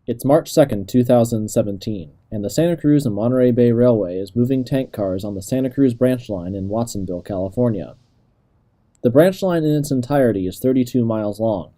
It's March 2nd, 2017, and the Santa Cruz and Monterey Bay Railway is moving tank cars on the Santa Cruz branch line in Watsonville, California. The branch line in its entirety is 32 miles long,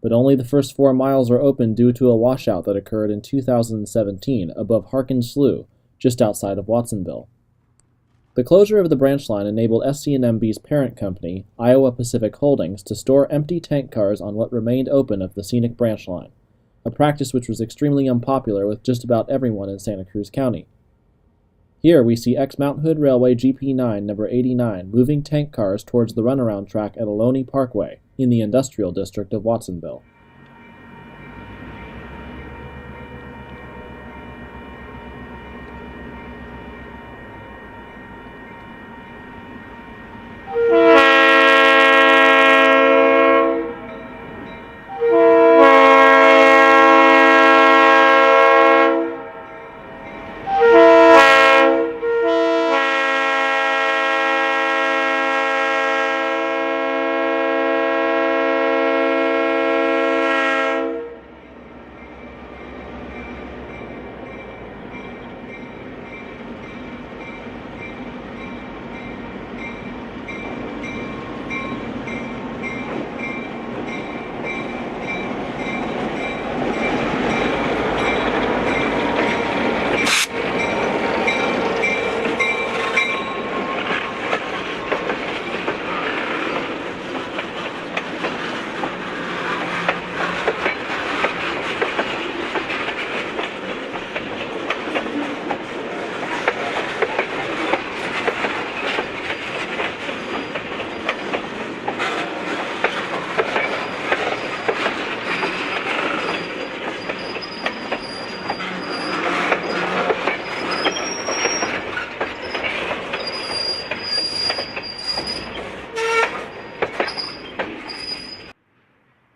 but only the first 4 miles are open due to a washout that occurred in 2017 above Harkin Slough, just outside of Watsonville. The closure of the branch line enabled SC&MB's parent company, Iowa Pacific Holdings, to store empty tank cars on what remained open of the scenic branch line, a practice which was extremely unpopular with just about everyone in Santa Cruz County. Here we see ex-Mount Hood Railway GP9 number 89 moving tank cars towards the runaround track at Ohlone Parkway in the industrial district of Watsonville.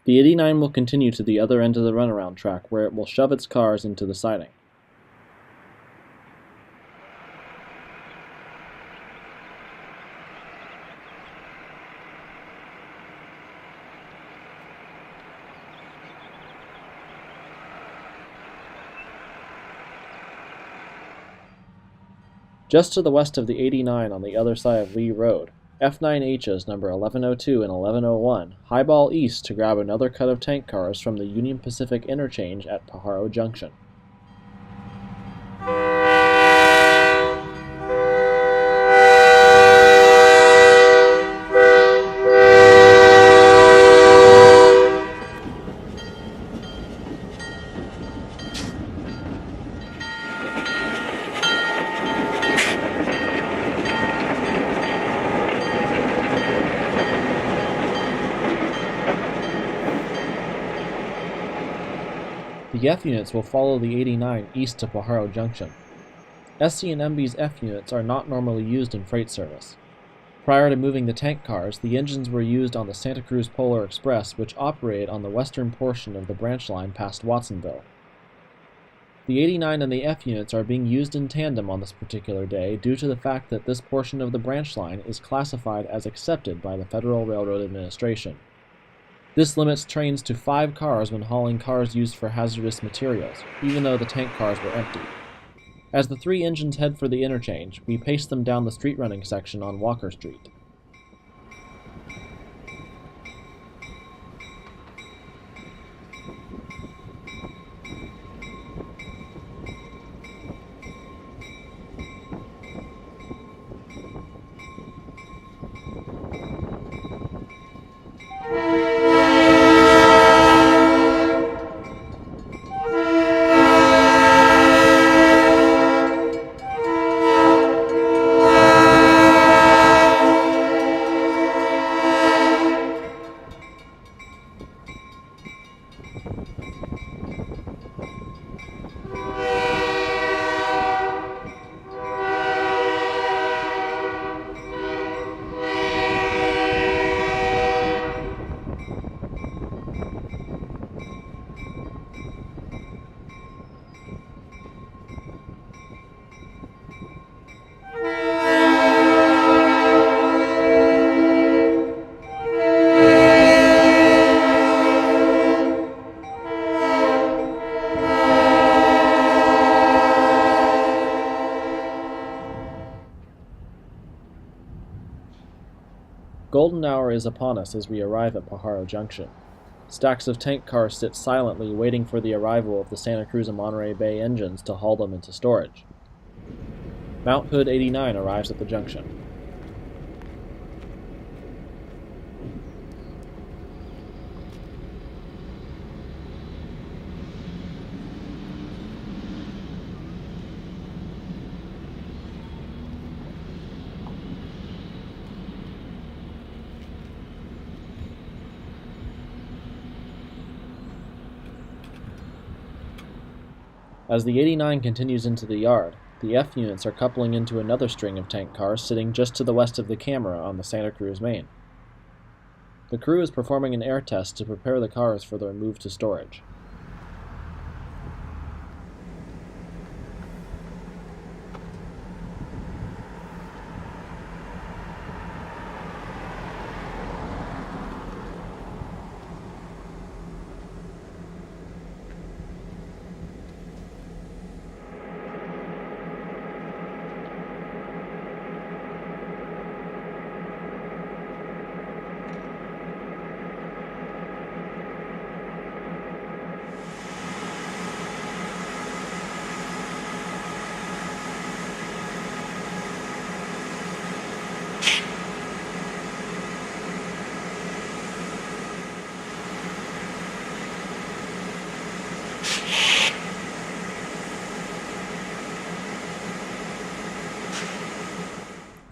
The 89 will continue to the other end of the runaround track, where it will shove its cars into the siding. Just to the west of the 89 on the other side of Lee Road, F9H's number 1102 and 1101 highball east to grab another cut of tank cars from the Union Pacific interchange at Pajaro Junction. The F units will follow the 89 east to Pajaro Junction. SC&MB's F units are not normally used in freight service. Prior to moving the tank cars, the engines were used on the Santa Cruz Polar Express, which operated on the western portion of the branch line past Watsonville. The 89 and the F units are being used in tandem on this particular day due to the fact that this portion of the branch line is classified as accepted by the Federal Railroad Administration. This limits trains to 5 cars when hauling cars used for hazardous materials, even though the tank cars were empty. As the 3 engines head for the interchange, we pace them down the street running section on Walker Street. hour is upon us as we arrive at Pajaro Junction. Stacks of tank cars sit silently waiting for the arrival of the Santa Cruz and Monterey Bay engines to haul them into storage. Mount Hood 89 arrives at the junction. As the 89 continues into the yard, the F units are coupling into another string of tank cars sitting just to the west of the camera on the Santa Cruz main. The crew is performing an air test to prepare the cars for their move to storage.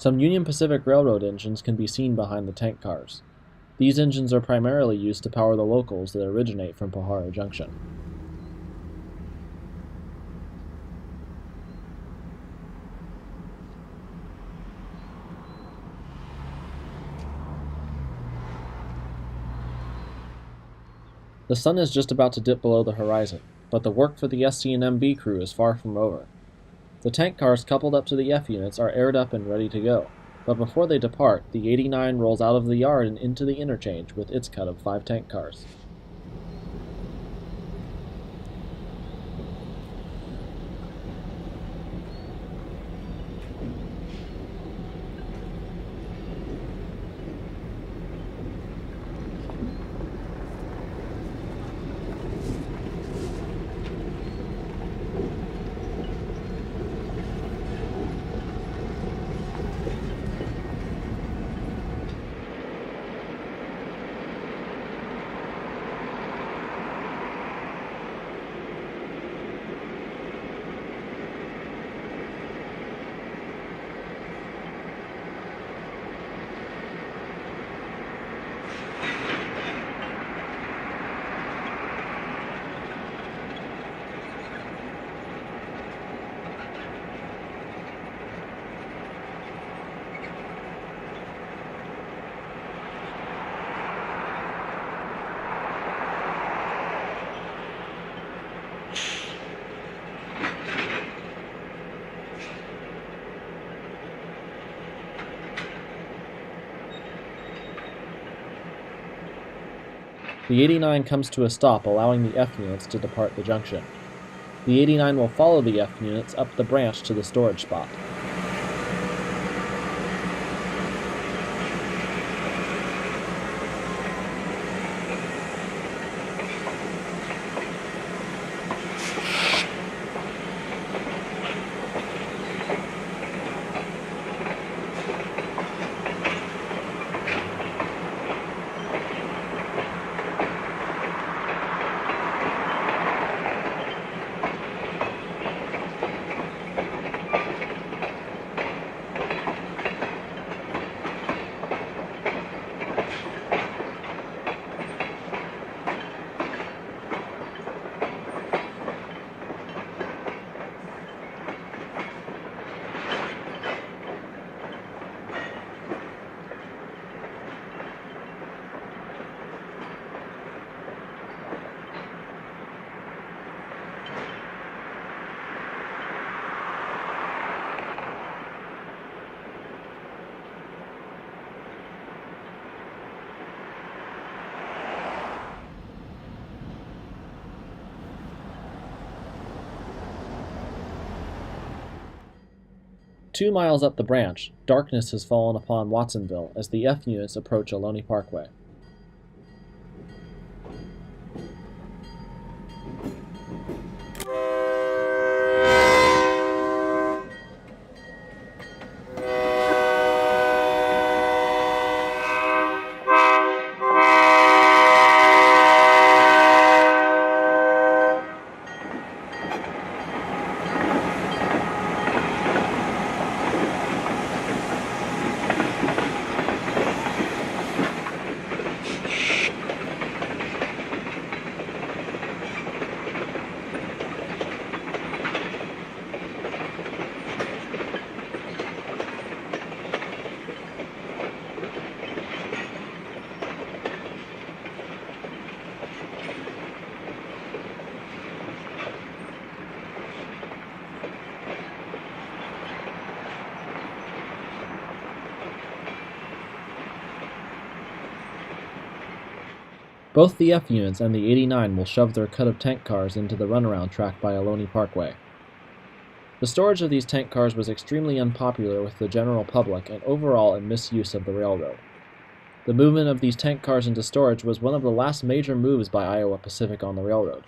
Some Union Pacific Railroad engines can be seen behind the tank cars. These engines are primarily used to power the locals that originate from Pajaro Junction. The sun is just about to dip below the horizon, but the work for the SC&MB crew is far from over. The tank cars coupled up to the F units are aired up and ready to go, but before they depart, the 89 rolls out of the yard and into the interchange with its cut of 5 tank cars. The 89 comes to a stop, allowing the F units to depart the junction. The 89 will follow the F units up the branch to the storage spot. 2 miles up the branch, darkness has fallen upon Watsonville as the F units approach Ohlone Parkway. Both the F units and the 89 will shove their cut of tank cars into the runaround track by Ohlone Parkway. The storage of these tank cars was extremely unpopular with the general public and overall a misuse of the railroad. The movement of these tank cars into storage was one of the last major moves by Iowa Pacific on the railroad.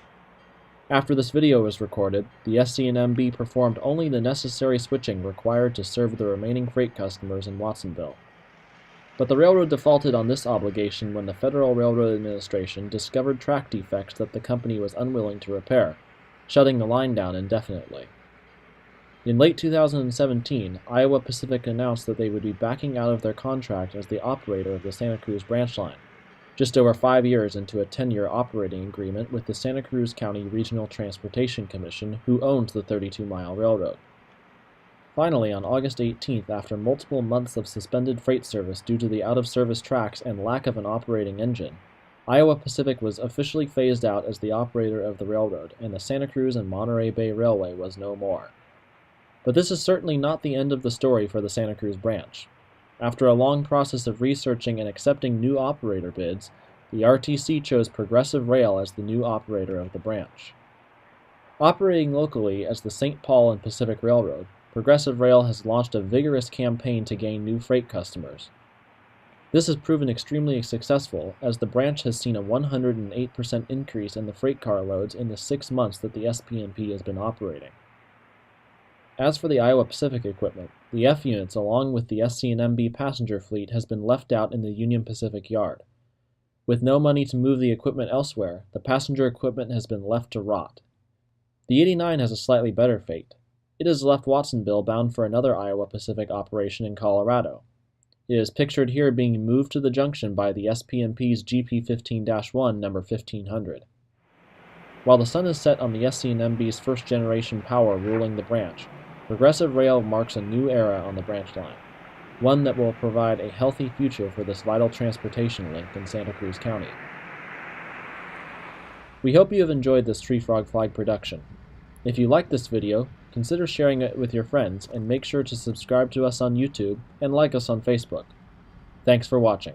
After this video was recorded, the SC&MB performed only the necessary switching required to serve the remaining freight customers in Watsonville. But the railroad defaulted on this obligation when the Federal Railroad Administration discovered track defects that the company was unwilling to repair, shutting the line down indefinitely. In late 2017, Iowa Pacific announced that they would be backing out of their contract as the operator of the Santa Cruz branch line, just over 5 years into a 10-year operating agreement with the Santa Cruz County Regional Transportation Commission, who owns the 32-mile railroad. Finally, on August 18th, after multiple months of suspended freight service due to the out-of-service tracks and lack of an operating engine, Iowa Pacific was officially phased out as the operator of the railroad, and the Santa Cruz and Monterey Bay Railway was no more. But this is certainly not the end of the story for the Santa Cruz branch. After a long process of researching and accepting new operator bids, the RTC chose Progressive Rail as the new operator of the branch. Operating locally as the St. Paul and Pacific Railroad, Progressive Rail has launched a vigorous campaign to gain new freight customers. This has proven extremely successful, as the branch has seen a 108% increase in the freight car loads in the 6 months that the SPNP has been operating. As for the Iowa Pacific equipment, the F units along with the SC&MB passenger fleet has been left out in the Union Pacific yard. With no money to move the equipment elsewhere, the passenger equipment has been left to rot. The 89 has a slightly better fate. It has left Watsonville bound for another Iowa Pacific operation in Colorado. It is pictured here being moved to the junction by the SPNP's GP15-1 number 1500. While the sun is set on the SC&MB's first-generation power ruling the branch, Progressive Rail marks a new era on the branch line, one that will provide a healthy future for this vital transportation link in Santa Cruz County. We hope you have enjoyed this Tree Frog Flag production. If you liked this video, consider sharing it with your friends and make sure to subscribe to us on YouTube and like us on Facebook. Thanks for watching.